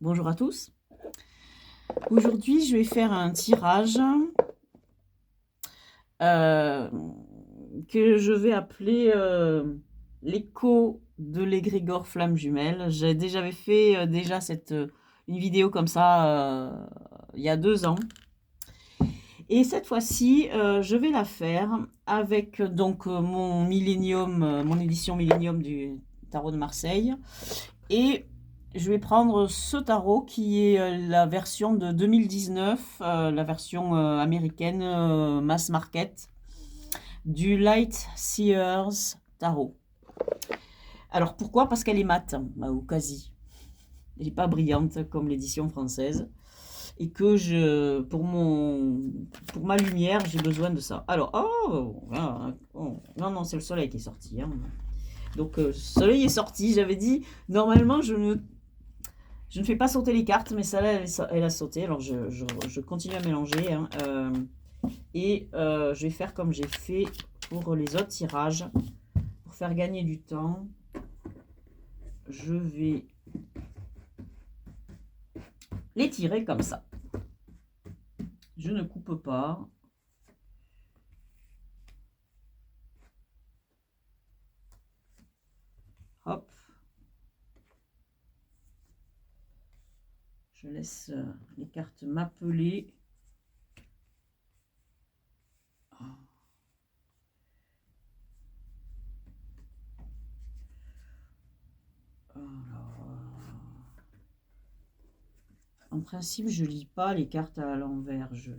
Bonjour à tous. Aujourd'hui, je vais faire un tirage euh, que je vais appeler l'écho de l'égrégore flamme jumelle. J'ai déjà fait une vidéo comme ça il y a 2 ans. Et cette fois-ci, je vais la faire avec mon Millennium, mon édition Millennium du tarot de Marseille. Et je vais prendre ce tarot qui est la version de 2019, la version américaine mass market du Light Seers Tarot. Alors pourquoi? Parce qu'elle est mate, ou quasi. Elle n'est pas brillante comme l'édition française. Et que pour ma lumière, j'ai besoin de ça. Alors, non, non, c'est le soleil qui est sorti. Hein. Donc, le soleil est sorti. J'avais dit, normalement, je ne fais pas sauter les cartes, mais celle-là, elle a sauté. Alors, je continue à mélanger. Hein, je vais faire comme j'ai fait pour les autres tirages. Pour faire gagner du temps, je vais les tirer comme ça. Je ne coupe pas. Hop. Je laisse les cartes m'appeler. En principe, je lis pas les cartes à l'envers. Je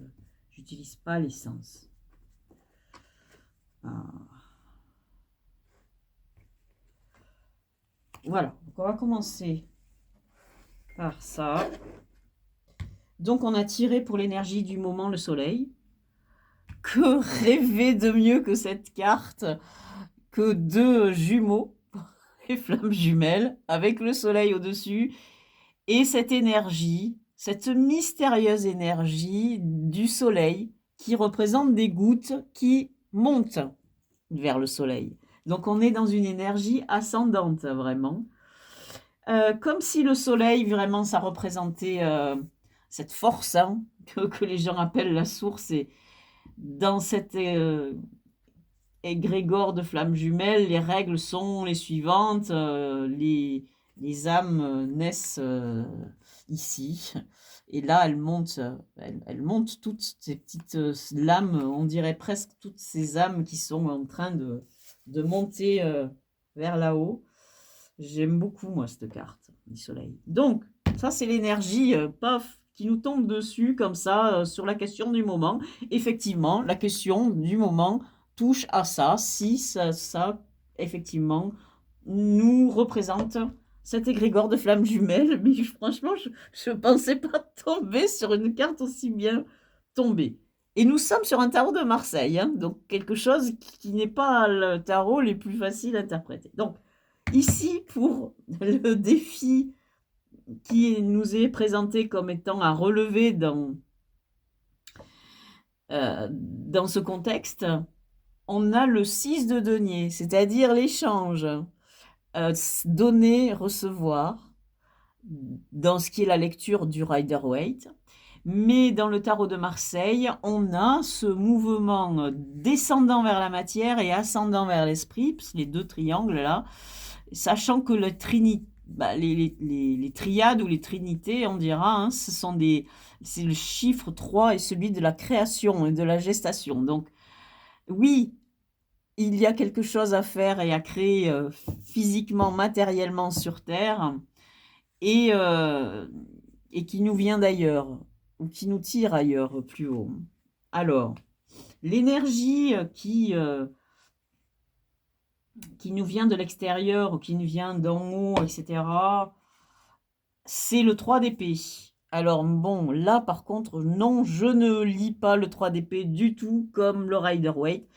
n'utilise pas les sens. Voilà. Donc on va commencer par ça. Donc, on a tiré pour l'énergie du moment le soleil. Que rêver de mieux que cette carte, que 2 jumeaux, les flammes jumelles, avec le soleil au-dessus, et cette énergie, cette mystérieuse énergie du soleil qui représente des gouttes qui montent vers le soleil. Donc on est dans une énergie ascendante, vraiment. Comme si le soleil, vraiment, ça représentait cette force hein, que les gens appellent la source. Et dans cette égrégore de flammes jumelles, les règles sont les suivantes. Les âmes naissent ici. Et là, elles montent toutes ces petites lames, on dirait presque toutes ces âmes qui sont en train de monter vers là-haut. J'aime beaucoup, moi, cette carte du soleil. Donc, ça, c'est l'énergie, paf, qui nous tombe dessus, comme ça, sur la question du moment. Effectivement, la question du moment touche à ça, si ça effectivement, nous représente cet égrégore de flammes jumelles. Mais franchement, je ne pensais pas tomber sur une carte aussi bien tombée. Et nous sommes sur un tarot de Marseille, hein, donc quelque chose qui n'est pas le tarot les plus faciles à interpréter. Donc, ici, pour le défi qui nous est présenté comme étant à relever dans ce contexte, on a le 6 de denier, c'est-à-dire l'échange, donner, recevoir, dans ce qui est la lecture du Rider-Waite. Mais dans le tarot de Marseille, on a ce mouvement descendant vers la matière et ascendant vers l'esprit, les 2 triangles là, sachant que la trinité, les triades ou les trinités, on dira, hein, c'est le chiffre 3 et celui de la création et de la gestation. Donc, oui, il y a quelque chose à faire et à créer physiquement, matériellement sur Terre et, et qui nous vient d'ailleurs ou qui nous tire ailleurs, plus haut. Alors, l'énergie qui nous vient de l'extérieur ou qui nous vient d'en haut, etc., c'est le 3 d'épée. Alors bon, là par contre, non, je ne lis pas le 3 d'épée du tout comme le Rider-Waite.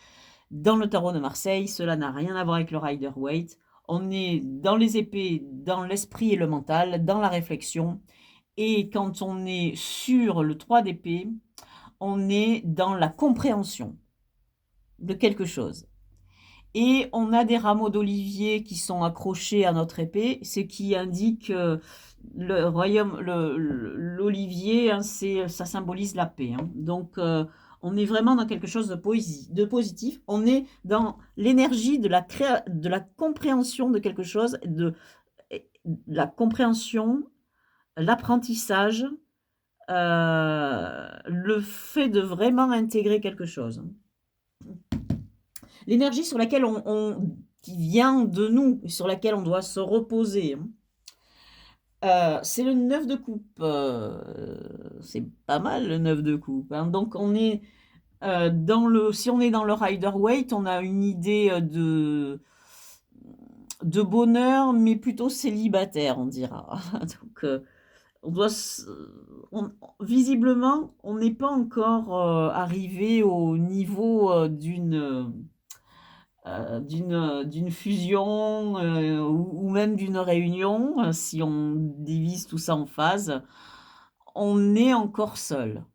Dans le tarot de Marseille, cela n'a rien à voir avec le Rider-Waite. On est dans les épées, dans l'esprit et le mental, dans la réflexion. Et quand on est sur le 3 d'épée, on est dans la compréhension de quelque chose. Et on a des rameaux d'olivier qui sont accrochés à notre épée, ce qui indique le royaume, l'olivier, hein, ça symbolise la paix. Hein. Donc, on est vraiment dans quelque chose de poésie, de positif. On est dans l'énergie de la compréhension de quelque chose, de la compréhension, l'apprentissage, le fait de vraiment intégrer quelque chose. L'énergie sur laquelle qui vient de nous, et sur laquelle on doit se reposer. C'est le 9 de coupe. C'est pas mal le 9 de coupe. Hein. Donc on est si on est dans le Rider-Waite, on a une idée de bonheur, mais plutôt célibataire, on dira. Donc on doit visiblement, on n'est pas encore arrivé au niveau d'une fusion ou même d'une réunion, si on divise tout ça en phases, on est encore seul.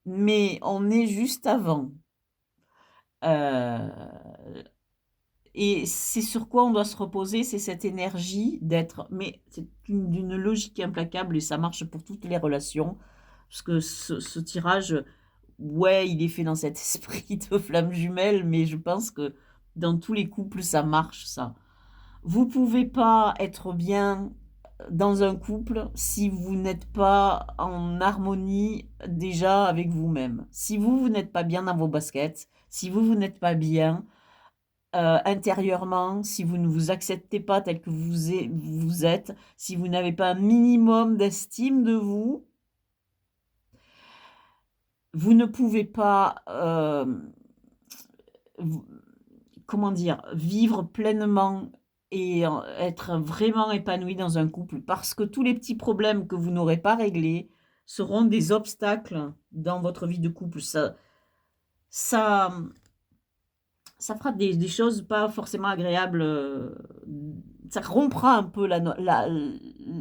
Mais on est juste avant. Et c'est sur quoi on doit se reposer, c'est cette énergie d'être. Mais c'est d'une logique implacable et ça marche pour toutes les relations. Parce que ce tirage, ouais, il est fait dans cet esprit de flamme jumelle, mais je pense que dans tous les couples, ça marche, ça. Vous pouvez pas être bien dans un couple si vous n'êtes pas en harmonie déjà avec vous-même. Si vous n'êtes pas bien dans vos baskets, si vous n'êtes pas bien intérieurement, si vous ne vous acceptez pas tel que vous êtes, si vous n'avez pas un minimum d'estime de vous, vous ne pouvez pas comment dire, vivre pleinement et être vraiment épanoui dans un couple parce que tous les petits problèmes que vous n'aurez pas réglés seront des obstacles dans votre vie de couple. Ça, ça fera des choses pas forcément agréables. Ça rompra un peu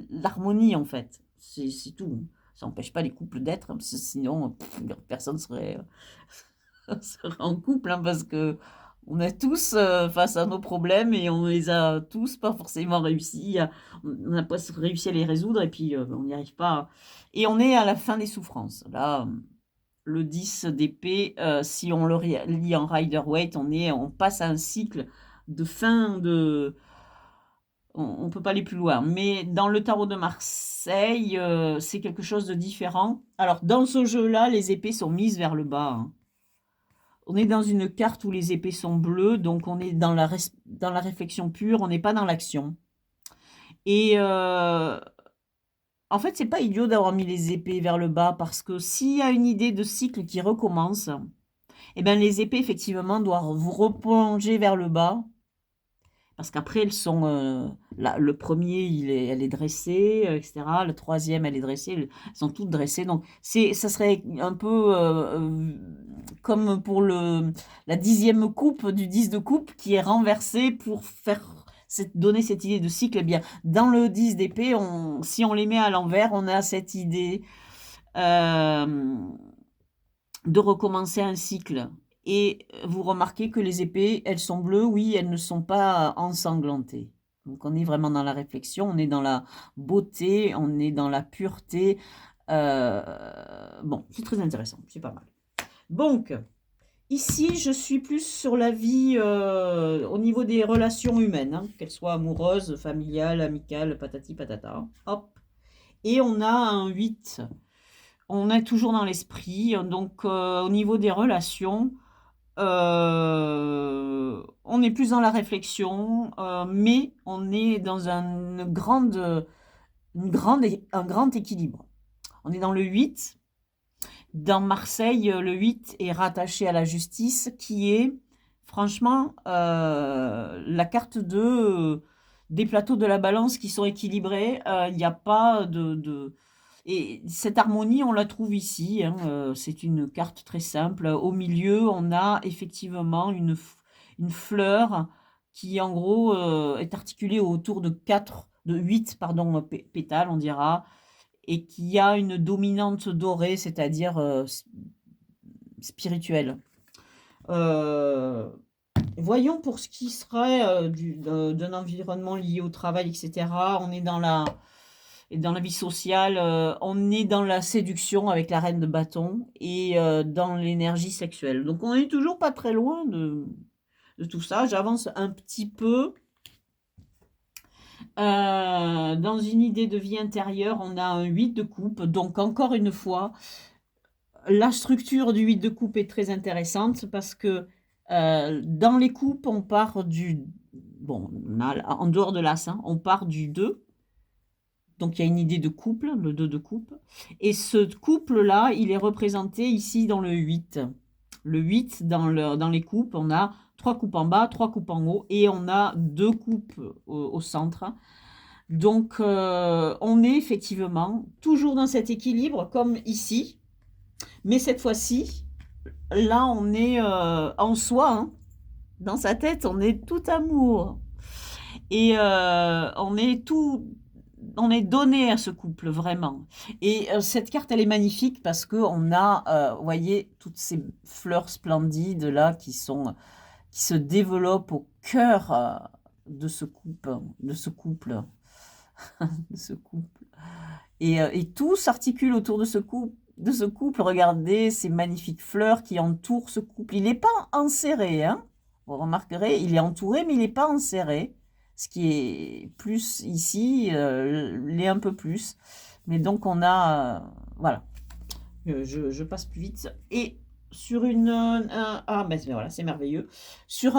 l'harmonie en fait. C'est tout. Ça n'empêche pas les couples d'être, hein, parce que sinon personne serait, serait en couple, hein, parce que on est tous face à nos problèmes et on les a tous pas forcément on n'a pas réussi à les résoudre et puis on n'y arrive pas. Et on est à la fin des souffrances. Là, le 10 d'épée, si on le lit en Rider-Waite, on passe à un cycle de fin de... On ne peut pas aller plus loin. Mais dans le tarot de Marseille, c'est quelque chose de différent. Alors, dans ce jeu-là, les épées sont mises vers le bas. Hein. On est dans une carte où les épées sont bleues, donc on est dans la réflexion pure, on n'est pas dans l'action. Et en fait, c'est pas idiot d'avoir mis les épées vers le bas, parce que s'il y a une idée de cycle qui recommence, eh bien les épées, effectivement, doivent vous replonger vers le bas, parce qu'après, elles sont... le premier, elle est dressée, etc. Le troisième, elle est dressée. Elles sont toutes dressées. Donc, ça serait un peu comme pour la 10e coupe du 10 de coupe qui est renversée pour donner cette idée de cycle. Eh bien, dans le 10 d'épée, si on les met à l'envers, on a cette idée de recommencer un cycle. Et vous remarquez que les épées, elles sont bleues, oui, elles ne sont pas ensanglantées. Donc on est vraiment dans la réflexion, on est dans la beauté, on est dans la pureté. Bon, c'est très intéressant, c'est pas mal. Donc, ici, je suis plus sur la vie au niveau des relations humaines, hein, qu'elles soient amoureuses, familiales, amicales, patati patata. Hop. Et on a un 8. On est toujours dans l'esprit, donc au niveau des relations, on est plus dans la réflexion, mais on est dans un grand équilibre. On est dans le 8. Dans Marseille, le 8 est rattaché à la justice, qui est franchement la carte des plateaux de la balance qui sont équilibrés. Il n'y a pas Et cette harmonie, on la trouve ici. Hein, c'est une carte très simple. Au milieu, on a effectivement une fleur qui, en gros, est articulée autour de 8 pardon, pétales, on dira, et qui a une dominante dorée, c'est-à-dire spirituelle. Voyons pour ce qui serait d'un environnement lié au travail, etc. On est dans la vie sociale, on est dans la séduction avec la reine de bâton et dans l'énergie sexuelle. Donc on n'est toujours pas très loin de tout ça. J'avance un petit peu. Dans une idée de vie intérieure, on a un 8 de coupe. Donc encore une fois, la structure du 8 de coupe est très intéressante parce que dans les coupes, on part du... Bon, en dehors de l'as, hein, on part du 2. Donc il y a une idée de couple, le 2 de coupe. Et ce couple-là, il est représenté ici dans le 8. Le 8, dans les coupes, on a 3 coupes en bas, 3 coupes en haut, et on a 2 coupes au centre. Donc on est effectivement toujours dans cet équilibre, comme ici. Mais cette fois-ci, là, on est en soi, hein. Dans sa tête, on est tout amour. Et on est donné à ce couple, vraiment. Et cette carte, elle est magnifique parce qu'on a, vous voyez, toutes ces fleurs splendides là qui se développent au cœur de ce couple, de ce couple. Et tout s'articule autour de ce couple. Regardez ces magnifiques fleurs qui entourent ce couple. Il n'est pas enserré, hein. Vous remarquerez, il est entouré, mais il n'est pas enserré. Ce qui est plus ici, l'est un peu plus. Mais donc on a... voilà. Je passe plus vite. Et sur ben voilà, c'est merveilleux. Sur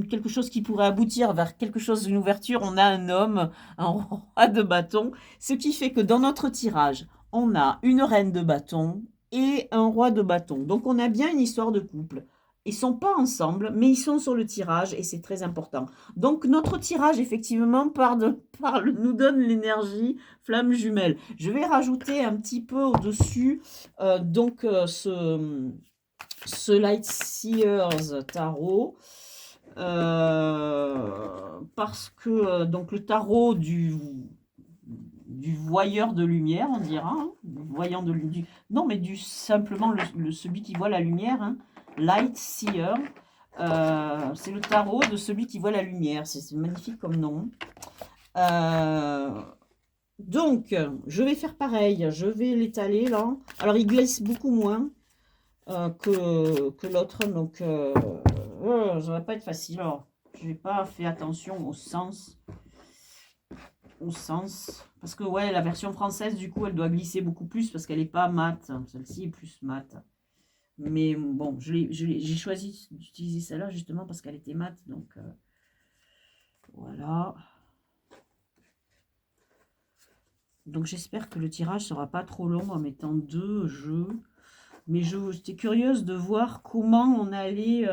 quelque chose qui pourrait aboutir vers quelque chose d'une ouverture, on a un homme, un roi de bâton. Ce qui fait que dans notre tirage, on a une reine de bâton et un roi de bâton. Donc on a bien une histoire de couple. Ils sont pas ensemble, mais ils sont sur le tirage et c'est très important. Donc notre tirage, effectivement, nous donne l'énergie flamme jumelle. Je vais rajouter un petit peu au-dessus ce Light Seers Tarot. Parce que donc le tarot du voyeur de lumière, on dira, hein, voyant non, mais simplement celui qui voit la lumière, hein, Light Seer. C'est le tarot de celui qui voit la lumière. C'est magnifique comme nom. Donc, je vais faire pareil. Je vais l'étaler là. Alors, il glisse beaucoup moins que l'autre. Donc, ça va pas être facile. Alors, je n'ai pas fait attention au sens. Parce que, ouais, la version française, du coup, elle doit glisser beaucoup plus parce qu'elle n'est pas mate. Celle-ci est plus mate. Mais bon, j'ai choisi d'utiliser celle-là justement parce qu'elle était mate. Donc, voilà. Donc, j'espère que le tirage sera pas trop long en mettant 2 jeux. Mais j'étais curieuse de voir comment on allait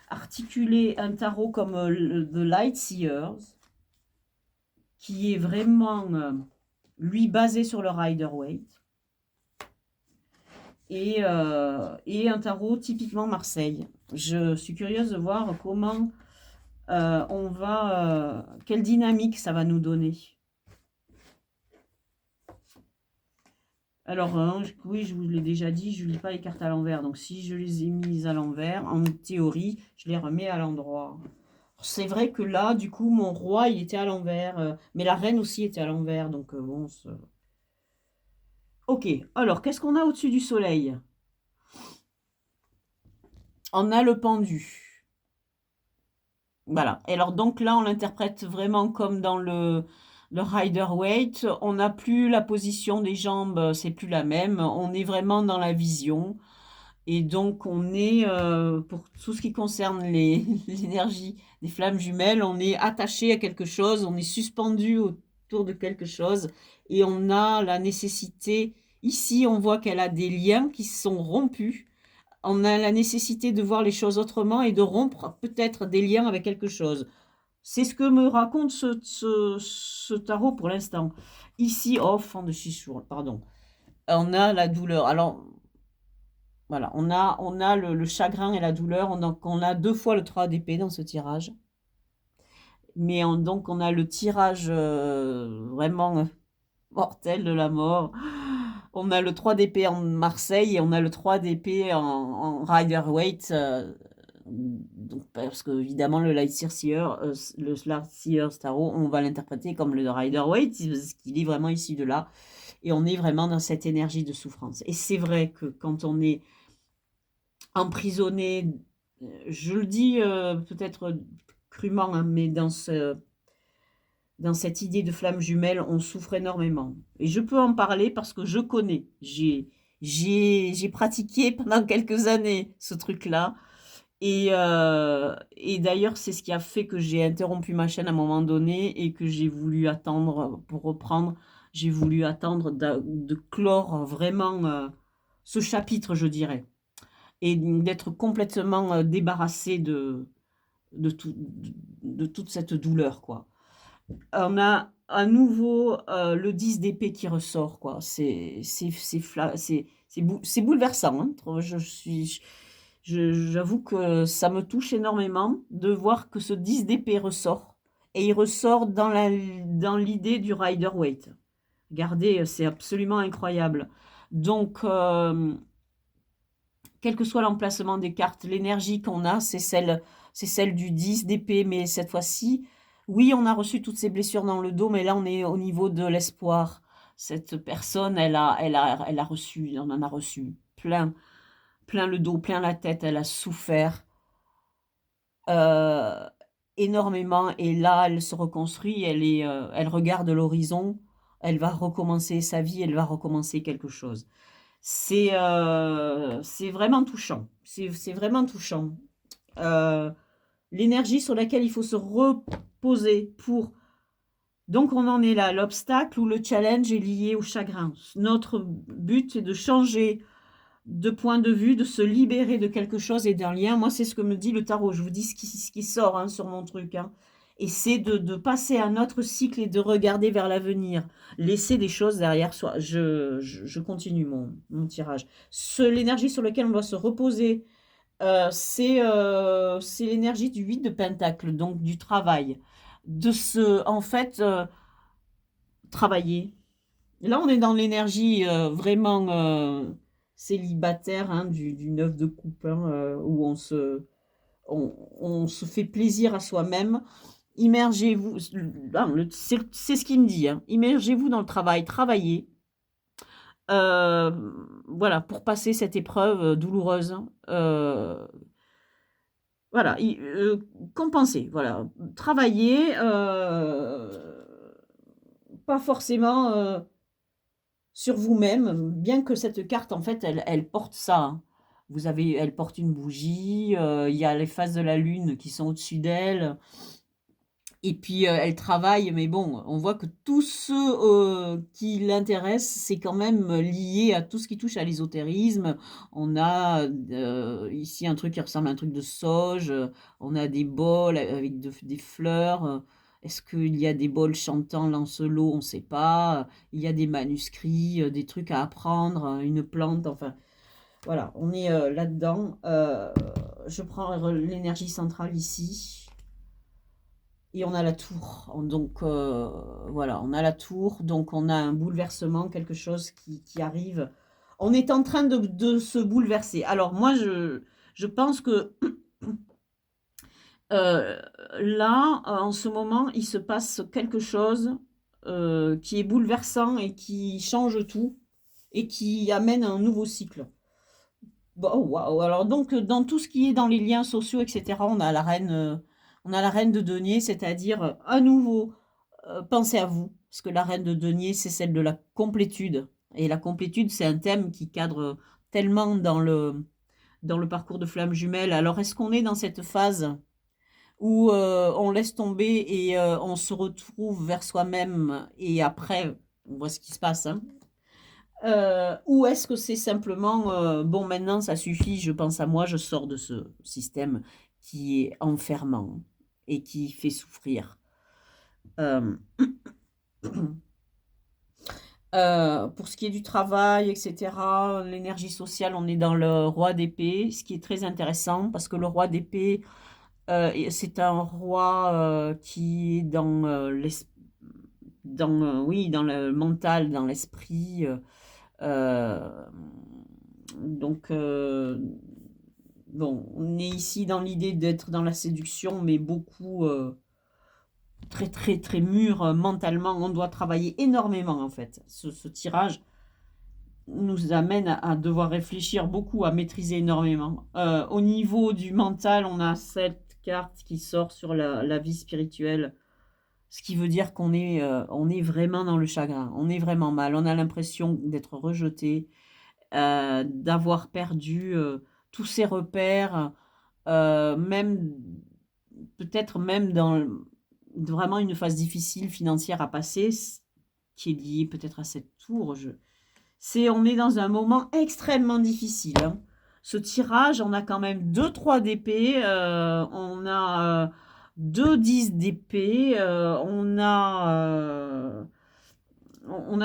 articuler un tarot comme The Light Seers, qui est vraiment, lui, basé sur le Rider-Waite. Et un tarot typiquement Marseille. Je suis curieuse de voir comment quelle dynamique ça va nous donner. Alors, oui, je vous l'ai déjà dit, je ne lis pas les cartes à l'envers. Donc, si je les ai mises à l'envers, en théorie, je les remets à l'endroit. C'est vrai que là, du coup, mon roi, il était à l'envers. Mais la reine aussi était à l'envers. Donc, bon... Ok, alors, qu'est-ce qu'on a au-dessus du soleil? On a le pendu. Voilà. Et alors, donc là, on l'interprète vraiment comme dans le Rider-Waite. On n'a plus la position des jambes, c'est plus la même. On est vraiment dans la vision. Et donc, on est, pour tout ce qui concerne l'énergie des flammes jumelles, on est attaché à quelque chose, on est suspendu autour de quelque chose. Et on a la nécessité, ici, on voit qu'elle a des liens qui sont rompus. On a la nécessité de voir les choses autrement et de rompre peut-être des liens avec quelque chose. C'est ce que me raconte ce tarot pour l'instant. Ici, fond de chichour, pardon. On a la douleur. Alors, voilà, on a le chagrin et la douleur. On a 2 fois le 3 d'épée dans ce tirage. Mais donc, on a le tirage vraiment mortel de la mort. On a le 3 d'épée en Marseille et on a le 3 d'épée en Rider-Waite. Donc, parce que évidemment, le Lightseer Starro, on va l'interpréter comme le Rider-Waite, parce qu'il est vraiment issu de là. Et on est vraiment dans cette énergie de souffrance. Et c'est vrai que quand on est emprisonné, je le dis peut-être crûment, hein, mais dans cette idée de flamme jumelle, on souffre énormément. Et je peux en parler parce que je connais. J'ai pratiqué pendant quelques années ce truc-là. Et d'ailleurs, c'est ce qui a fait que j'ai interrompu ma chaîne à un moment donné et que j'ai voulu attendre pour reprendre. J'ai voulu attendre de clore vraiment ce chapitre, je dirais, et d'être complètement débarrassée de, tout, de toute cette douleur, quoi. On a à nouveau le 10 d'épée qui ressort, quoi. C'est bouleversant, hein. J'avoue que ça me touche énormément de voir que ce 10 d'épée ressort. Et il ressort dans l'idée du Rider-Waite. Regardez, c'est absolument incroyable. Donc, quel que soit l'emplacement des cartes, l'énergie qu'on a, c'est celle du 10 d'épée, mais cette fois-ci, oui, on a reçu toutes ces blessures dans le dos, mais là, on est au niveau de l'espoir. Cette personne, elle a reçu, on en a reçu plein le dos, plein la tête, elle a souffert euh, énormément, et là, elle se reconstruit, elle regarde l'horizon, elle va recommencer sa vie, elle va recommencer quelque chose. C'est vraiment touchant. C'est vraiment touchant. Euh, L'énergie sur laquelle il faut se reposer pour... Donc on en est là. L'obstacle ou le challenge est lié au chagrin. Notre but est de changer de point de vue, de se libérer de quelque chose et d'un lien. Moi, c'est ce que me dit le tarot. Je vous dis ce qui sort, hein, sur mon truc, hein. Et c'est de passer à un autre cycle et de regarder vers l'avenir. Laisser des choses derrière soi. Je continue mon tirage. L'énergie sur laquelle on doit se reposer, c'est l'énergie du 8 de Pentacle, donc du travail. En fait, travailler. Là, on est dans l'énergie vraiment célibataire, hein, du 9 de coupe, hein, où on se fait plaisir à soi-même. Immergez-vous, c'est ce qu'il me dit, hein, immergez-vous dans le travail, travaillez. euh, voilà, pour passer cette épreuve douloureuse, hein. Voilà, compenser, voilà. Travailler, pas forcément sur vous-même, bien que cette carte, en fait, elle porte ça, hein. Elle porte une bougie, il y a les phases de la lune qui sont au-dessus d'elle, et puis elle travaille, mais bon, on voit que tout ce qui l'intéresse, c'est quand même lié à tout ce qui touche à l'ésotérisme. On a ici un truc qui ressemble à un truc de sauge, on a des bols avec des fleurs. Est-ce qu'il y a des bols chantants, Lancelot? On ne sait pas. Il y a des manuscrits, des trucs à apprendre, une plante, enfin voilà, on est là-dedans. Je prends l'énergie centrale ici. Et on a la tour. Donc voilà, on a la tour. Donc on a un bouleversement, quelque chose qui arrive. On est en train de se bouleverser. Alors moi, je pense que euh, là, en ce moment, il se passe quelque chose qui est bouleversant et qui change tout et qui amène un nouveau cycle. Bon, waouh. Alors donc dans tout ce qui est dans les liens sociaux, etc., on a la reine de denier, c'est-à-dire à nouveau pensez à vous, parce que la reine de denier, c'est celle de la complétude. Et la complétude, c'est un thème qui cadre tellement dans le parcours de flamme jumelle. Alors est-ce qu'on est dans cette phase où on laisse tomber et on se retrouve vers soi-même et après on voit ce qui se passe, hein? Ou est-ce que c'est simplement, bon, maintenant ça suffit, je pense à moi, je sors de ce système qui est enfermant et qui fait souffrir. Euh, pour ce qui est du travail, etc., l'énergie sociale, on est dans le roi d'épée, ce qui est très intéressant parce que le roi d'épée, c'est un roi qui est oui, dans le mental, dans l'esprit. Euh, donc, bon, on est ici dans l'idée d'être dans la séduction, mais beaucoup, très, très, très mûr mentalement. On doit travailler énormément, en fait. Ce tirage nous amène à devoir réfléchir beaucoup, à maîtriser énormément. Au niveau du mental, on a cette carte qui sort sur la vie spirituelle, ce qui veut dire on est vraiment dans le chagrin, on est vraiment mal, on a l'impression d'être rejeté, d'avoir perdu tous ses repères, même peut-être même dans vraiment une phase difficile financière à passer, qui est liée peut-être à cette tour. On est dans un moment extrêmement difficile, hein. Ce tirage, on a quand même 2 3 d'épée, on a 2 10 d'épée, on a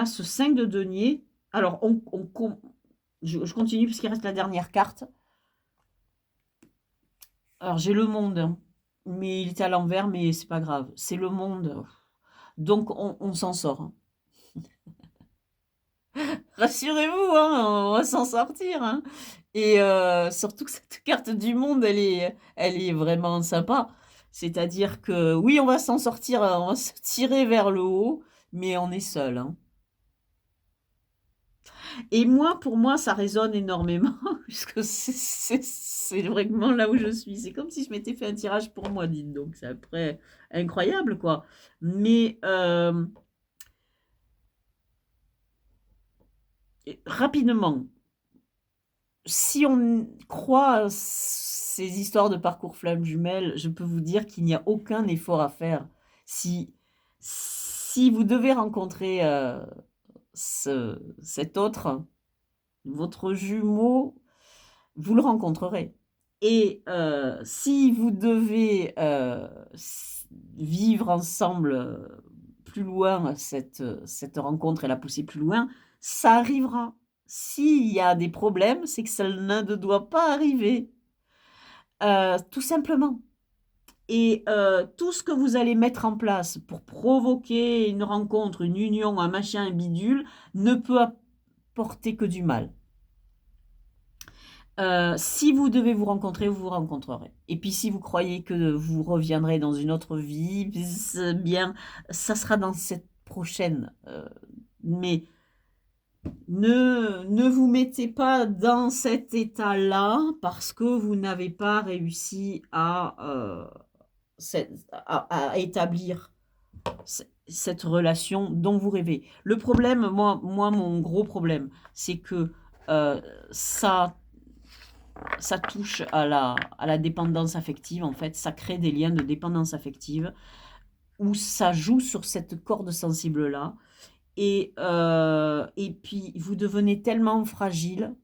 ce 5 de denier. Alors, je continue parce qu'il reste la dernière carte. Alors, j'ai le monde, hein, mais il est à l'envers, mais c'est pas grave. C'est le monde. Donc, on s'en sort, hein. Rassurez-vous, hein, on va s'en sortir, hein. Et surtout que cette carte du monde, elle est vraiment sympa. C'est-à-dire que oui, on va s'en sortir, on va se tirer vers le haut, mais on est seul, hein. Et moi, pour moi, ça résonne énormément, puisque c'est vraiment là où je suis. C'est comme si je m'étais fait un tirage pour moi, dites donc. C'est après incroyable, quoi. Mais rapidement, si on croit à ces histoires de parcours flammes jumelles, je peux vous dire qu'il n'y a aucun effort à faire. Si vous devez rencontrer cet autre, votre jumeau, vous le rencontrerez. Et si vous devez vivre ensemble plus loin, cette rencontre et la pousser plus loin, ça arrivera. S'il y a des problèmes, c'est que ça ne doit pas arriver. Tout simplement. Et tout ce que vous allez mettre en place pour provoquer une rencontre, une union, un machin, un bidule, ne peut apporter que du mal. Si vous devez vous rencontrer, vous vous rencontrerez. Et puis si vous croyez que vous reviendrez dans une autre vie, bien, ça sera dans cette prochaine. Mais ne vous mettez pas dans cet état-là parce que vous n'avez pas réussi à établir cette relation dont vous rêvez. Le problème, moi mon gros problème, c'est que ça touche à la dépendance affective, en fait. Ça crée des liens de dépendance affective où ça joue sur cette corde sensible-là. Et puis, vous devenez tellement fragile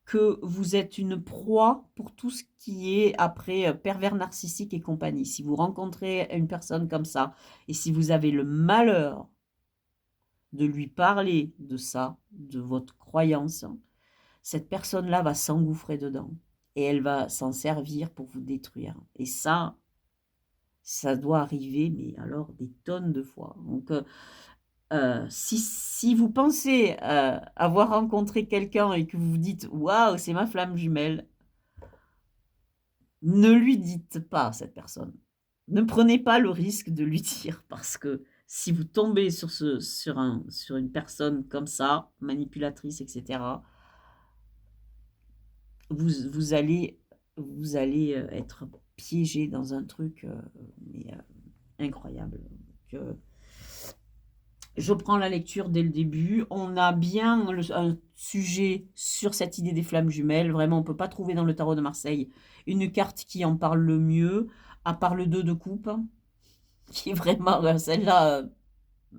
que vous êtes une proie pour tout ce qui est après pervers narcissique et compagnie. Si vous rencontrez une personne comme ça, et si vous avez le malheur de lui parler de ça, de votre croyance, cette personne-là va s'engouffrer dedans et elle va s'en servir pour vous détruire. Et ça doit arriver, mais alors des tonnes de fois. Donc, si vous pensez avoir rencontré quelqu'un et que vous vous dites waouh, c'est ma flamme jumelle, ne lui dites pas à cette personne. Ne prenez pas le risque de lui dire parce que si vous tombez sur une personne comme ça, manipulatrice, etc., vous allez être piégé dans un truc mais, incroyable. Donc, je prends la lecture dès le début. On a bien un sujet sur cette idée des flammes jumelles. Vraiment, on ne peut pas trouver dans le tarot de Marseille une carte qui en parle le mieux, à part le 2 de coupe, qui est vraiment celle-là,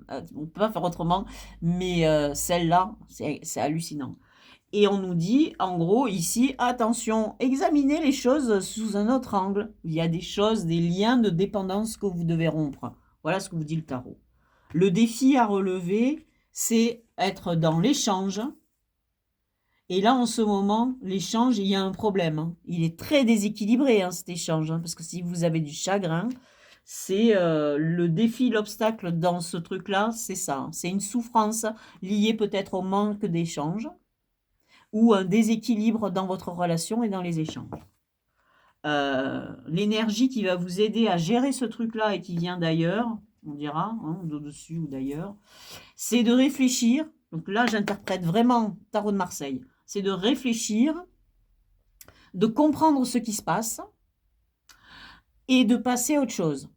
on ne peut pas faire autrement, mais celle-là, c'est hallucinant. Et on nous dit, en gros, ici, attention, examinez les choses sous un autre angle. Il y a des choses, des liens de dépendance que vous devez rompre. Voilà ce que vous dit le tarot. Le défi à relever, c'est être dans l'échange. Et là, en ce moment, l'échange, il y a un problème, hein. Il est très déséquilibré, hein, cet échange, hein, parce que si vous avez du chagrin, c'est le défi, l'obstacle dans ce truc-là, c'est ça, hein. C'est une souffrance liée peut-être au manque d'échange ou un déséquilibre dans votre relation et dans les échanges. l'énergie qui va vous aider à gérer ce truc-là et qui vient d'ailleurs, on dira, hein, d'au-dessus ou d'ailleurs, c'est de réfléchir. Donc là, j'interprète vraiment Tarot de Marseille. C'est de réfléchir, de comprendre ce qui se passe et de passer à autre chose.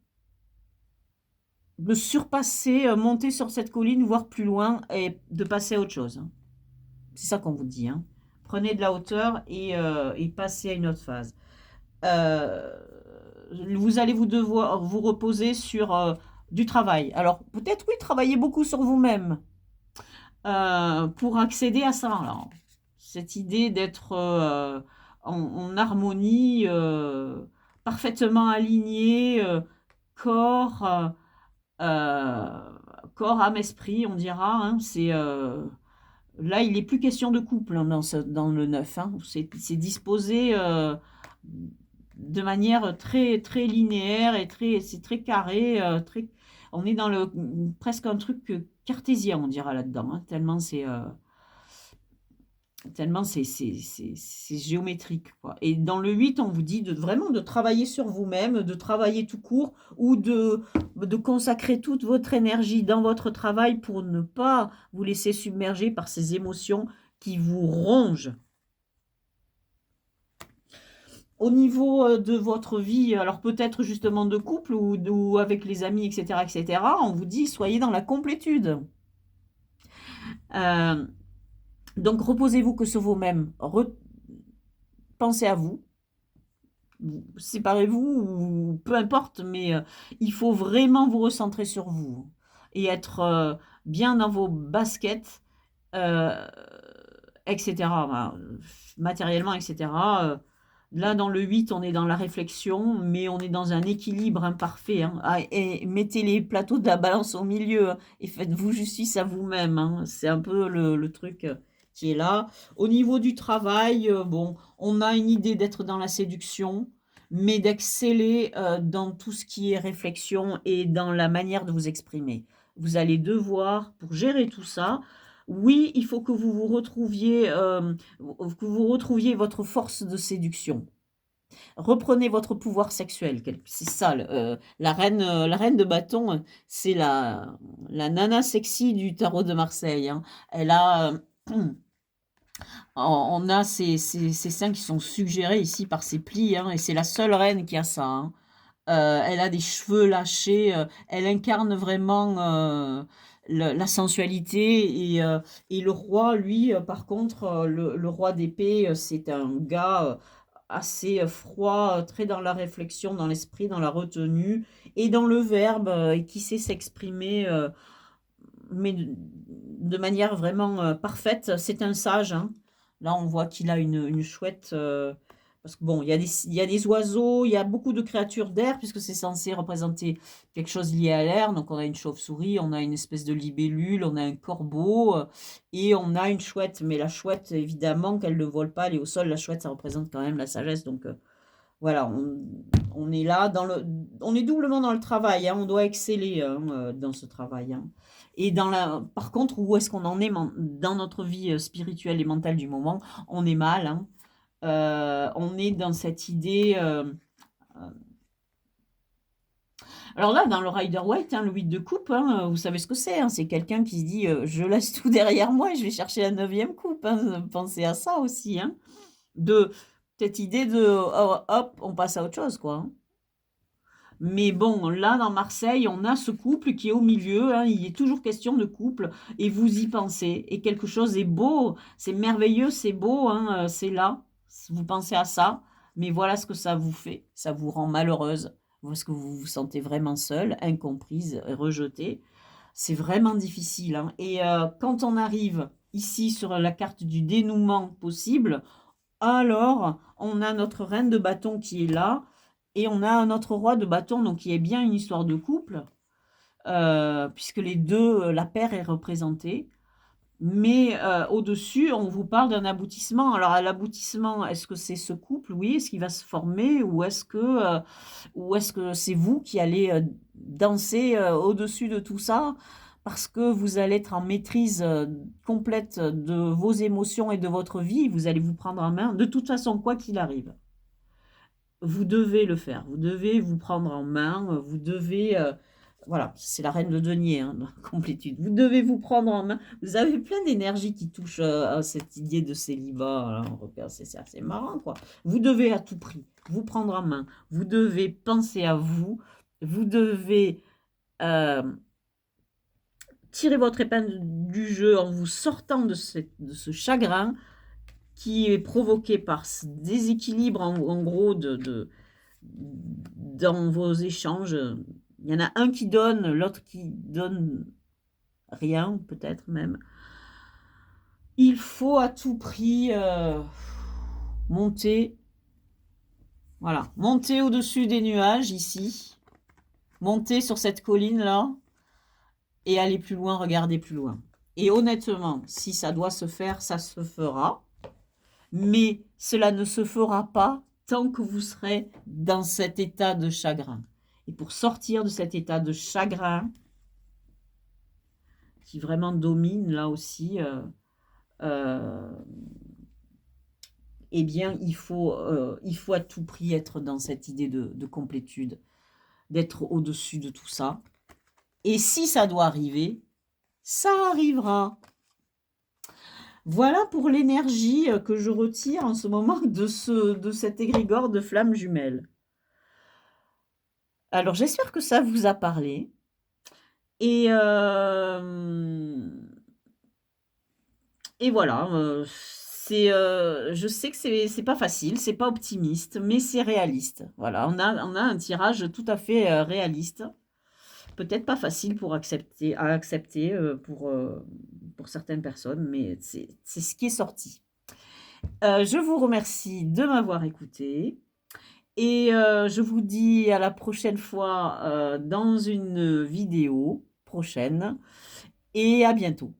De surpasser, monter sur cette colline, voir plus loin et de passer à autre chose. C'est ça qu'on vous dit. Hein. Prenez de la hauteur et passez à une autre phase. Vous allez vous devoir vous reposer sur du travail. Alors peut-être oui, travaillez beaucoup sur vous-même pour accéder à ça. Alors, cette idée d'être en harmonie, parfaitement aligné, corps, euh, corps, âme, esprit, on dira. Hein, c'est là, il n'est plus question de couple hein, dans le 9. Hein, c'est disposé de manière très, très linéaire et c'est très carré. On est dans presque un truc cartésien, on dira là-dedans, hein, tellement c'est géométrique, quoi. Et dans le 8, on vous dit vraiment de travailler sur vous-même, de travailler tout court, ou de consacrer toute votre énergie dans votre travail pour ne pas vous laisser submerger par ces émotions qui vous rongent. Au niveau de votre vie, alors peut-être justement de couple ou avec les amis, etc., on vous dit soyez dans la complétude. Donc reposez-vous que sur vous-même, pensez à vous, séparez-vous ou peu importe, mais il faut vraiment vous recentrer sur vous et être bien dans vos baskets, etc., matériellement, etc. Là, dans le 8, on est dans la réflexion, mais on est dans un équilibre imparfait. Hein. Ah, et mettez les plateaux de la balance au milieu hein, et faites-vous justice à vous-même. Hein. C'est un peu le truc qui est là. Au niveau du travail, bon, on a une idée d'être dans la séduction, mais d'exceller dans tout ce qui est réflexion et dans la manière de vous exprimer. Vous allez devoir, pour gérer tout ça, oui, il faut que vous retrouviez votre force de séduction. Reprenez votre pouvoir sexuel. C'est ça, la reine de bâton, c'est la nana sexy du tarot de Marseille. Hein. Elle a, on a ces seins qui sont suggérés ici par ses plis, hein, et c'est la seule reine qui a ça. Hein. Elle a des cheveux lâchés, elle incarne vraiment la sensualité et le roi, lui, par contre, le roi d'épée, c'est un gars assez froid, très dans la réflexion, dans l'esprit, dans la retenue et dans le verbe et qui sait s'exprimer, mais de manière vraiment parfaite. C'est un sage. Hein. Là, on voit qu'il a une chouette. Parce que bon, il y a des oiseaux, il y a beaucoup de créatures d'air, puisque c'est censé représenter quelque chose lié à l'air. Donc, on a une chauve-souris, on a une espèce de libellule, on a un corbeau, et on a une chouette. Mais la chouette, évidemment, qu'elle ne vole pas, elle est au sol. La chouette, ça représente quand même la sagesse. Donc, voilà, on est là, on est doublement dans le travail. Hein, on doit exceller hein, dans ce travail. Hein. Et par contre, où est-ce qu'on en est dans notre vie spirituelle et mentale du moment? On est mal. Hein. On est dans cette idée. Alors là, dans le Rider-Waite, hein, le 8 de coupe, hein, vous savez ce que c'est. Hein, c'est quelqu'un qui se dit je laisse tout derrière moi et je vais chercher la 9e coupe. Hein, pensez à ça aussi. Hein, de cette idée de hop, on passe à autre chose, quoi. Hein. Mais bon, là, dans Marseille, on a ce couple qui est au milieu. Hein, il est toujours question de couple et vous y pensez. Et quelque chose est beau, c'est merveilleux, c'est beau, hein, c'est là. Vous pensez à ça, mais voilà ce que ça vous fait. Ça vous rend malheureuse parce que vous vous sentez vraiment seule, incomprise, rejetée. C'est vraiment difficile. Hein. Et quand on arrive ici sur la carte du dénouement possible, alors on a notre reine de bâton qui est là. Et on a notre roi de bâton, donc qui est bien une histoire de couple, puisque les deux, la paire est représentée. Mais au-dessus, on vous parle d'un aboutissement. Alors, à l'aboutissement, est-ce que c'est ce couple? Oui. Est-ce qu'il va se former? Ou est-ce que c'est vous qui allez danser au-dessus de tout ça? Parce que vous allez être en maîtrise complète de vos émotions et de votre vie. Vous allez vous prendre en main, de toute façon, quoi qu'il arrive. vous devez le faire. Vous devez vous prendre en main. Vous devez... voilà, c'est la reine de denier, hein, la complétude. Vous devez vous prendre en main. Vous avez plein d'énergie qui touche à cette idée de célibat. C'est assez marrant, quoi. Vous devez à tout prix vous prendre en main. Vous devez penser à vous. Vous devez tirer votre épingle du jeu en vous sortant de ce chagrin qui est provoqué par ce déséquilibre, en gros, dans vos échanges. Il y en a un qui donne, l'autre qui donne rien, peut-être même. Il faut à tout prix monter, voilà, monter au-dessus des nuages, ici, monter sur cette colline-là, et aller plus loin, regarder plus loin. Et honnêtement, si ça doit se faire, ça se fera. Mais cela ne se fera pas tant que vous serez dans cet état de chagrin. Et pour sortir de cet état de chagrin, qui vraiment domine là aussi, eh bien, il faut à tout prix être dans cette idée de complétude, d'être au-dessus de tout ça. Et si ça doit arriver, ça arrivera. Voilà pour l'énergie que je retire en ce moment de cet égrégore de flammes jumelles. Alors, j'espère que ça vous a parlé. Et voilà, je sais que c'est pas facile, c'est pas optimiste, mais c'est réaliste. Voilà, on a un tirage tout à fait réaliste. Peut-être pas facile à accepter pour certaines personnes, mais c'est ce qui est sorti. Je vous remercie de m'avoir écouté et je vous dis à la prochaine fois dans une vidéo prochaine et à bientôt.